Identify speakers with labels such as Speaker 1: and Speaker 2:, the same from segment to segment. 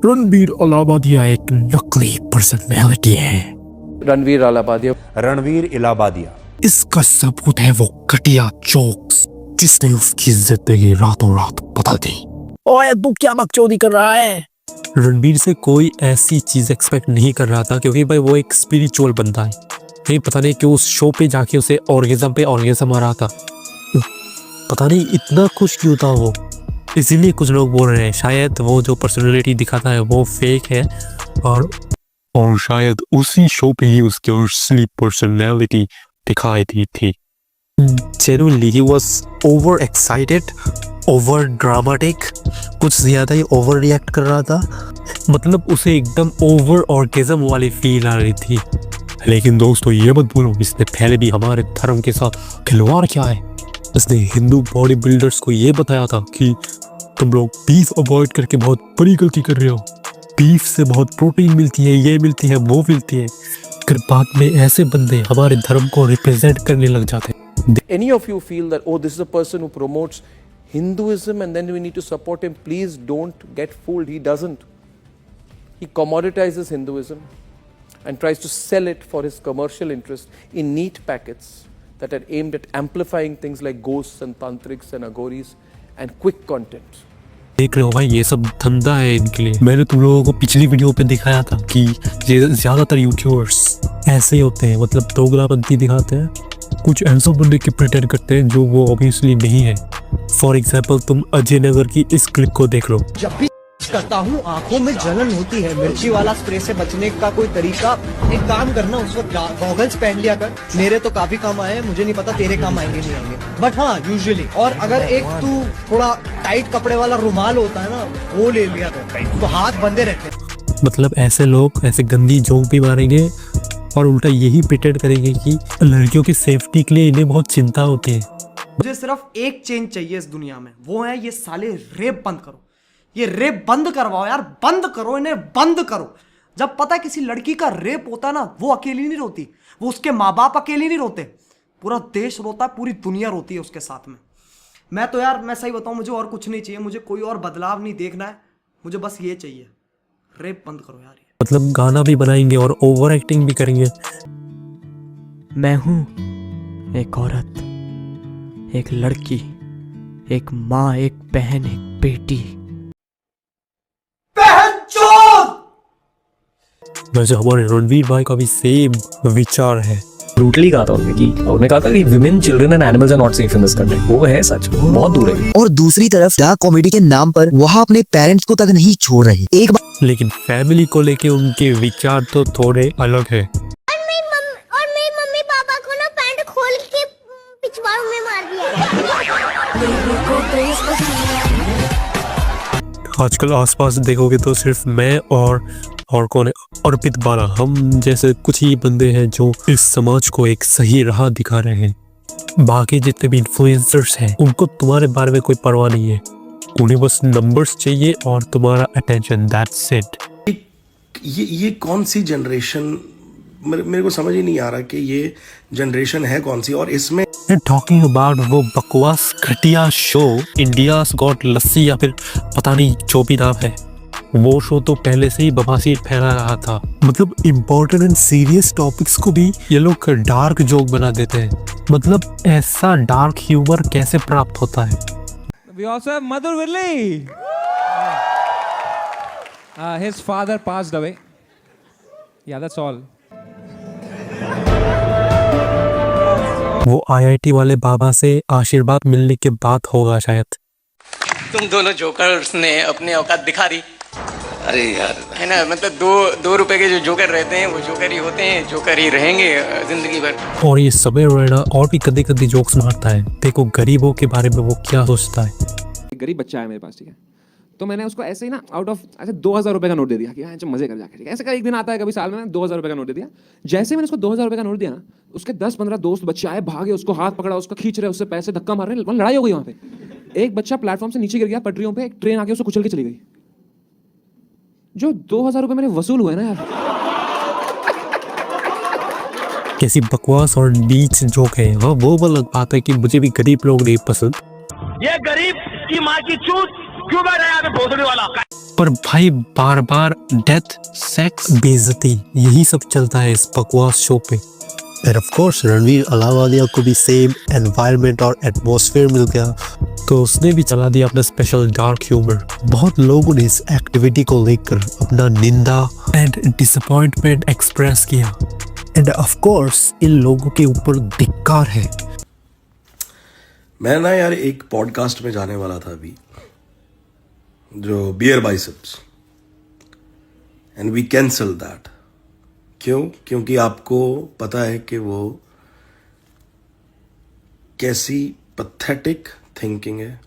Speaker 1: रणबीर अलाहाबादिया एक नकली पर्सनैलिटी है।
Speaker 2: रणवीर इलाहाबादिया
Speaker 1: इसका सबूत है वो घटिया जोक्स जिसने उसकी जिंदगी रातों रात बदल दी। ओए तू क्या बकचोदी कर रहा है? रणबीर से कोई ऐसी चीज एक्सपेक्ट नहीं कर रहा था क्योंकि भाई वो एक स्पिरिचुअल बंदा है। नहीं पता नहीं क्यों उस शो पे जाके उसे ऑर्गेज़म पे ऑर्गेज़म आ रहा था। पता नहीं इतना खुश क्यों था वो। इसीलिए कुछ लोग बोल रहे हैं शायद वो जो पर्सनैलिटी दिखाता है वो फेक है और शायद उसी शो पे ही उसकी असली पर्सनैलिटी दिखाई दी थी। Genuinely he was over excited, over dramatic, कुछ ज्यादा ही ओवर रिएक्ट कर रहा था। मतलब उसे एकदम ओवर ऑर्गेज़म वाली फील आ रही थी। लेकिन दोस्तों ये मत भूलो इसने पहले भी हमारे धर्म के साथ खिलवाड़ किया है। इसने हिंदू बॉडी बिल्डर्स को ये बताया था कि तुम लोग बीफ अवॉइड करके बहुत बड़ी गलती कर रहे हो। बीफ से बहुत प्रोटीन मिलती है, ये मिलती है, वो मिलती है। फिर बाद में ऐसे बंदे हमारे धर्म को रिप्रेजेंट करने लग जाते हैं।
Speaker 3: Any of you feel that, oh, this is a person who promotes Hinduism and then we need to support him, please don't get fooled. He doesn't. He commoditizes Hinduism and tries to sell it for his commercial interest in neat packets that are aimed at amplifying things like ghosts and tantrics and agoris and quick content.
Speaker 1: देख रहे हो भाई ये सब धंधा है इनके लिए। मैंने तुम लोगों को पिछली वीडियो पे दिखाया था कि ये ज्यादातर यूट्यूबर्स ऐसे ही होते हैं, मतलब दोगलापंती दिखाते हैं, कुछ ऐसा बनने की प्रिटेंड करते हैं जो वो ऑब्वियसली नहीं है। फॉर एग्जाम्पल तुम अजय नगर की इस क्लिप को देख लो।
Speaker 4: जब भी करता हूँ आंखों में जलन होती है, मिर्ची वाला स्प्रे से बचने का कोई तरीका, एक काम करना उस वक्त गॉगल्स पहन लिया कर। मेरे तो काफी काम आए हैं, मुझे नहीं पता तेरे काम आएंगे नहीं आएंगे, बट हाँ यूजुअली। और अगर एक तू थोड़ा टाइट कपड़े वाला रुमाल होता है ना वो ले लिया कर तो हाथ बंधे रहते हैं।
Speaker 1: मतलब ऐसे लोग ऐसे गंदी जोक भी मारेंगे और उल्टा यही प्रिटेंड करेंगे कि लड़कियों की सेफ्टी के लिए इन्हें बहुत चिंता होती है।
Speaker 5: मुझे सिर्फ एक चेंज चाहिए इस दुनिया में, वो है ये साले रेप बंद करो। ये रेप बंद करवाओ यार, बंद करो इन्हें, बंद करो। जब पता है किसी लड़की का रेप होता है ना, वो अकेली नहीं रोती, वो उसके माँ बाप अकेली नहीं रोते, पूरा देश रोता है, पूरी दुनिया रोती है उसके साथ में। मैं तो यार मैं सही बताऊं, मुझे और कुछ नहीं चाहिए, मुझे कोई और बदलाव नहीं देखना है, मुझे बस ये चाहिए, रेप बंद करो यार।
Speaker 1: मतलब गाना भी बनाएंगे और ओवर एक्टिंग भी करेंगे।
Speaker 6: मैं हूं एक औरत, एक लड़की, एक माँ, एक बहन, एक बेटी।
Speaker 1: वैसे हमारे रणवीर भाई का भी सेम विचार है।
Speaker 7: ब्रूटली कहा था उन्होंने कि उन्होंने कहा था कि women, children and animals are not safe in this country. वो है सच, बहुत दूर है।
Speaker 8: और दूसरी तरफ डार्क कॉमेडी के नाम पर वहाँ अपने पेरेंट्स को तक नहीं छोड़ रहे। एक बार
Speaker 1: लेकिन फैमिली को लेके उनके विचार तो थोड़े अलग है।
Speaker 9: और मेरी मम्मी पापा को ना पैंट खोल के पिछवाड़ों में मार दिया।
Speaker 1: आजकल आसपास देखोगे तो सिर्फ मैं और कौन है, अर्पित बाला, हम जैसे कुछ ही बंदे हैं जो इस समाज को एक सही राह दिखा रहे हैं। बाकी जितने भी इन्फ्लुएंसर्स हैं उनको तुम्हारे बारे में कोई परवाह नहीं है, उन्हें बस नंबर्स चाहिए और तुम्हारा अटेंशन, दैट्स इट।
Speaker 10: ये कौन सी जनरेशन, मेरे को समझ ही नहीं आ रहा कि ये जनरेशन है कौन सी। और इसमें
Speaker 1: टॉकिंग अबाउट वो बकवास घटिया शो इंडियाज गॉट लस्सी या फिर पता नहीं जो भी नाम है, वो शो तो पहले से ही बवासीर फैला रहा था। मतलब इम्पोर्टेंट एंड सीरियस टॉपिक्स को भी ये लोग डार्क जोक बना देते हैं। मतलब ऐसा डार्क ह्यूमर कैसे प्राप्त होता है?
Speaker 11: We also have Madhur Virli. His father passed away. Yeah, that's all.
Speaker 1: वो IIT वाले बाबा से आशीर्वाद मिलने के बाद होगा शायद।
Speaker 12: तुम दोनों जोकर्स ने अपनी औकात दिखा दी।
Speaker 2: अरे यार
Speaker 12: है ना, मतलब दो रुपए के जो जोकर रहते हैं वो जोकर ही होते हैं, जोकर ही रहेंगे जिंदगी भर।
Speaker 1: और ये समय रैना और भी कभी कभी जोक्स मारता है। देखो गरीबों के बारे में वो क्या सोचता है।
Speaker 11: एक गरीब बच्चा है मेरे पास, ठीक है, तो मैंने उसको ऐसे ही ना आउट ऑफ ऐसे 2000 रुपए का नोट दे दिया कि हाँ मजे कर जाके, ठीक है। ऐसे का एक दिन आता है कभी साल में, 2000 रुपए का नोट दे दिया। जैसे मैंने उसको 2000 रुपए का नोट दिया ना, उसके 10-15 दोस्त बच्चे आए, भागे, उसको हाथ पकड़ा, उसको खींच रहे, उससे पैसे धक्का मार रहे, लड़ाई हो गई वहाँ पे। एक बच्चा प्लेटफॉर्म से नीचे गिर गया पटरियों पे, एक ट्रेन आके उसको कुचल के चली गई। जो 2000 रुपए मेरे वसूल हुए ना यार।
Speaker 1: कैसी बकवास और नीच जोक है। हाँ वो अलग बात है कि मुझे भी गरीब लोग नहीं पसंद।
Speaker 13: ये गरीब की माँ की चूत क्यों बैठा है भोसड़ी वाला।
Speaker 1: पर भाई बार बार डेथ, सेक्स, बेइज्जती, यही सब चलता है इस बकवास शो पे।
Speaker 8: एंड ऑफ कोर्स रणवीर अलावालिया को भी सेम एनवायरनमेंट और एटमॉस्फेयर मिल गया,
Speaker 1: तो उसने भी चला दिया अपना स्पेशल डार्क ह्यूमर।
Speaker 8: बहुत लोगों ने इस एक्टिविटी को लेकर अपना निंदा
Speaker 1: एंड डिसअपॉइंटमेंट एक्सप्रेस किया।
Speaker 8: एंड ऑफ कोर्स इन लोगों के ऊपर धिक्कार है।
Speaker 10: मैं ना यार एक पॉडकास्ट में जाने वाला था अभी, जो beer biceps, and we cancel that. क्यों? क्योंकि आपको पता है कि वो कैसी पैथेटिक थिंकिंग है।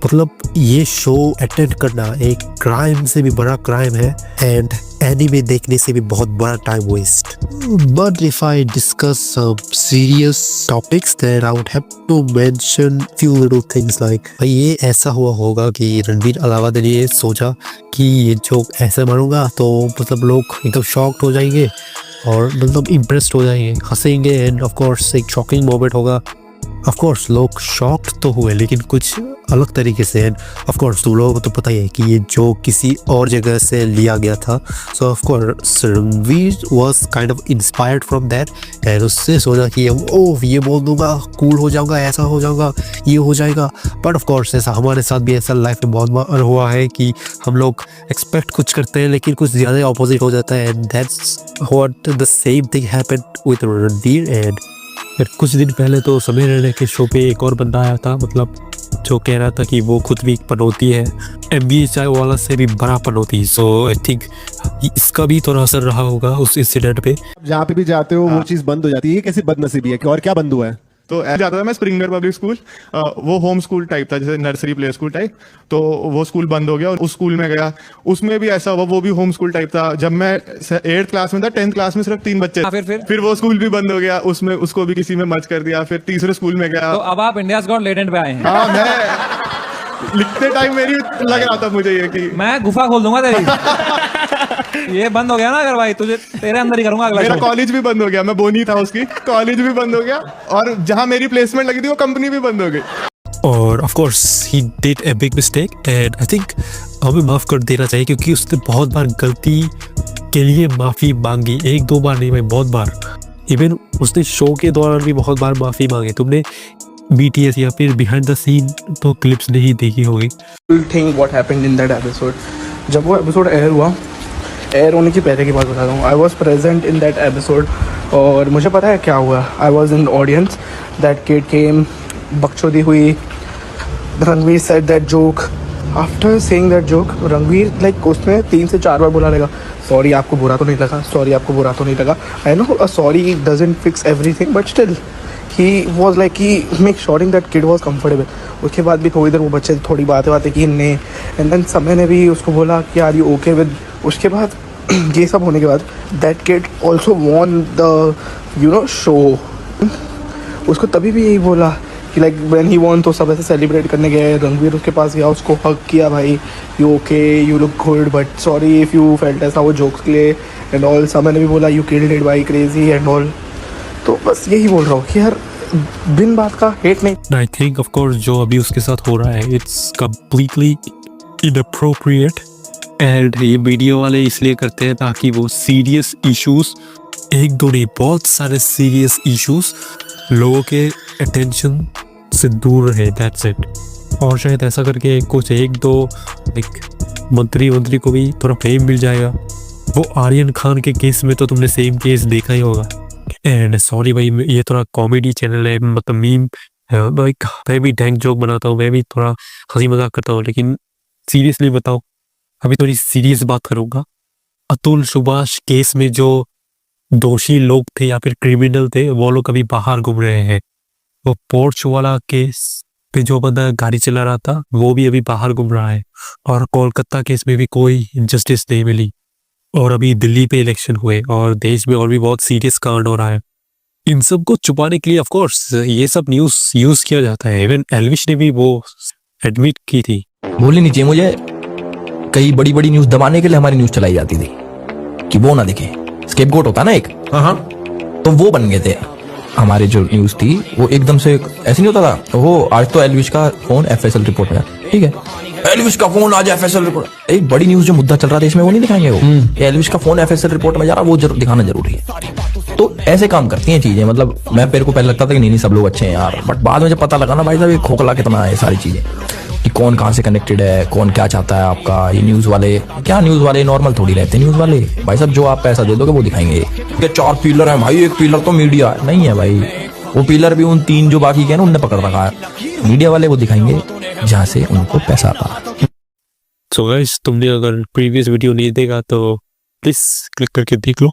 Speaker 8: मतलब ये शो अटेंड करना एक क्राइम से भी बड़ा क्राइम है, एंड एनीमे देखने से भी बहुत बड़ा time waste. But if I discuss some serious topics then I would have to mention few little things like, भाई ये ऐसा हुआ होगा कि रणवीर अलावालिया ने ये सोचा कि ये जोक ऐसे मारूंगा तो मतलब लोग एकदम शॉक्ड हो जाएंगे और मतलब इम्प्रेस्ड हो जाएंगे, हंसेंगे, एंड ऑफ कोर्स एक शॉकिंग मोमेंट होगा। ऑफ कोर्स लोग शॉक्ड तो हुए, लेकिन कुछ अलग तरीके से। एंड ऑफ कोर्स तुम लोगों को तो पता ही है कि ये जोक किसी और जगह से लिया गया था। सो of course Ranveer was kind of inspired from that, and उससे सोचा कि ओह ये बोल दूंगा, कूल हो जाऊंगा, ऐसा हो जाऊंगा, ये हो जाएगा। बट ऑफ कोर्स ऐसा हमारे साथ भी ऐसा लाइफ में बहुत बार हुआ है कि हम लोग एक्सपेक्ट कुछ करते हैं लेकिन कुछ ज़्यादा ऑपोजिट हो जाता है, and that's what the same thing happened with Ranveer. And
Speaker 1: फिर कुछ दिन पहले तो समीर रेणु के शो पे एक और बंदा आया था, मतलब जो कह रहा था कि वो खुद भी पनौती है, MBA चाय वाला से भी बड़ा पनौती। सो आई थिंक इसका भी थोड़ा असर रहा होगा उस इंसिडेंट पे।
Speaker 13: जहाँ पे भी जाते हो वो चीज बंद हो जाती है। ये कैसी बदनसीबी है कि और क्या बंद हुआ है? तो ऐसे जाता था मैं स्प्रिंगर पब्लिक स्कूल, वो होम स्कूल टाइप था, जैसे नर्सरी प्ले स्कूल टाइप। तो वो स्कूल बंद हो गया और उस स्कूल में गया, उसमें भी ऐसा हुआ, वो भी होम स्कूल टाइप था। जब मैं 8th क्लास में था, 10th क्लास में सिर्फ 3 बच्चे। फिर वो स्कूल भी बंद हो गया, उसमें उसको भी किसी में मर्ज कर दिया। फिर तीसरे स्कूल में गया।
Speaker 14: तो अब आप इंडियाज गॉट लेटेंट पे आए हैं।
Speaker 13: हाँ, मैं लिखते टाइम मेरी लग रहा था मुझे ये कि
Speaker 14: मैं गुफा खोल दूंगा तेरी। ये बंद हो गया ना अगर भाई, तुझे तेरे अंदर ही करूंगा अगला।
Speaker 13: मेरा कॉलेज भी बंद हो गया, मैं बोनी था उसकी, कॉलेज भी बंद हो गया, और जहां मेरी प्लेसमेंट लगी थी वो कंपनी भी बंद हो गई।
Speaker 1: और of course he did a big mistake, and I think हमें माफ कर देना चाहिए क्योंकि उसने बहुत बार गलती के लिए माफी मांगी। 1-2 बार नहीं भाई, बहुत बार। इवन उसने शो के दौरान भी बहुत बार माफी मांगी। तुमने BTS या फिर बिहाइंड द सीन तो क्लिप्स नहीं देखी होगी।
Speaker 15: Think what happened in that episode. जब वो एपिसोड एयर हुआ, एयर होने की पहले की बात बता रहा हूँ, I was present in that episode, और मुझे पता है क्या हुआ। I was in audience, that kid came, बकचोदी हुई, Ranveer said that joke. After saying that joke, Ranveer like उसने 3 से 4 बार बोला रहेगा, सॉरी आपको बुरा तो नहीं लगा, सॉरी आपको बुरा तो नहीं लगा। I know sorry doesn't fix everything, but still he was like he make suring that kid was comfortable. उसके बाद भी थोड़ी देर वो बच्चे थोड़ी बातें की ने, एंड देन समय ने भी उसको बोला कि आर यू ओके विद। उसके बाद ये सब होने के बाद that kid also won the show. उसको तभी भी यही बोला कि लाइक व्हेन ही वॉन, तो सब ऐसे सेलिब्रेट करने गए। रणवीर उसके पास गया, उसको हग किया, भाई you okay, you look good, but sorry if you felt ऐसा, वो जोक्स के लिए एंड ऑल। समय ने भी बोला you killed it by crazy and all. तो बस यही बोल रहा हूँ कि यार बिन बात का हेट नहीं।
Speaker 1: आई थिंक ऑफ कोर्स जो अभी उसके साथ हो रहा है इट्स कम्प्लीटली इनअप्रोप्रिएट, एंड ये वीडियो वाले इसलिए करते हैं ताकि वो सीरियस इश्यूज, 1-2 नहीं बहुत सारे सीरियस इश्यूज लोगों के अटेंशन से दूर रहे, दैट्स इट। और शायद ऐसा करके कुछ 1-2 लाइक मंत्री को भी थोड़ा फेम मिल जाएगा। वो आर्यन खान के केस में तो तुमने सेम केस देखा ही होगा। एंड सॉरी भाई, ये थोड़ा कॉमेडी चैनल है, मतलब मीम है, मैं भी डैंक जोक बनाता हूँ, मैं भी थोड़ा हंसी मजाक करता हूँ, लेकिन सीरियसली बताओ, अभी थोड़ी सीरियस बात करूंगा। अतुल सुभाष केस में जो दोषी लोग थे या फिर क्रिमिनल थे, वो लोग अभी बाहर घूम रहे हैं। वो पोर्च वाला केस पे जो बंदा गाड़ी चला रहा था वो भी अभी बाहर घूम रहा है, और कोलकाता केस में भी कोई जस्टिस नहीं मिली। और अभी दिल्ली पे इलेक्शन हुए और देश में और भी बहुत सीरियस कांड हो रहा है। इन सब को छुपाने के लिए ऑफ कोर्स ये सब न्यूज़ यूज किया जाता है। इवन एल्विश ने भी वो एडमिट की थी।
Speaker 16: बोलनी नहीं चाहिए मुझे, कई बड़ी बड़ी न्यूज दबाने के लिए हमारी न्यूज चलाई जाती थी कि वो ना दिखे। स्केपगोट होता ना एक, हाँ, तो वो बन गए थे। हमारी जो न्यूज थी वो एकदम से ऐसे नहीं होता था, वो आज तो एलविश का फोन FSL रिपोर्ट में, ठीक है, एलविश का फोन आज FSL रिपोर्ट, एक बड़ी न्यूज जो मुद्दा चल रहा था इसमें वो नहीं दिखाएंगे, वो एलविश का फोन FSL रिपोर्ट में जा रहा, वो दिखाना जरूरी है। तो ऐसे काम करती हैं चीजें। मतलब मैं मेरे को पहले लगता था कि नहीं सब लोग अच्छे हैं यार, बट बाद में जब पता लगा ना भाई साहब ये खोखला कितना है सारी चीजें, कि कौन कहाँ से कनेक्टेड है, कौन क्या चाहता है आपका। ये न्यूज वाले क्या, न्यूज वाले नॉर्मल थोड़ी रहते हैं न्यूज वाले भाई साहब, जो आप पैसा दे दोगे वो दिखाएंगे। 4 पिलर है भाई, एक पिलर तो मीडिया नहीं है भाई, वो पिलर भी उन 3 जो बाकी के हैं ना उनने पकड़ रखा है। मीडिया वाले वो दिखाएंगे जहाँ से उनको पैसा आता है।
Speaker 1: सो गाइस, तुमने अगर प्रीवियस वीडियो नहीं देखा तो प्लीज क्लिक करके देख लो।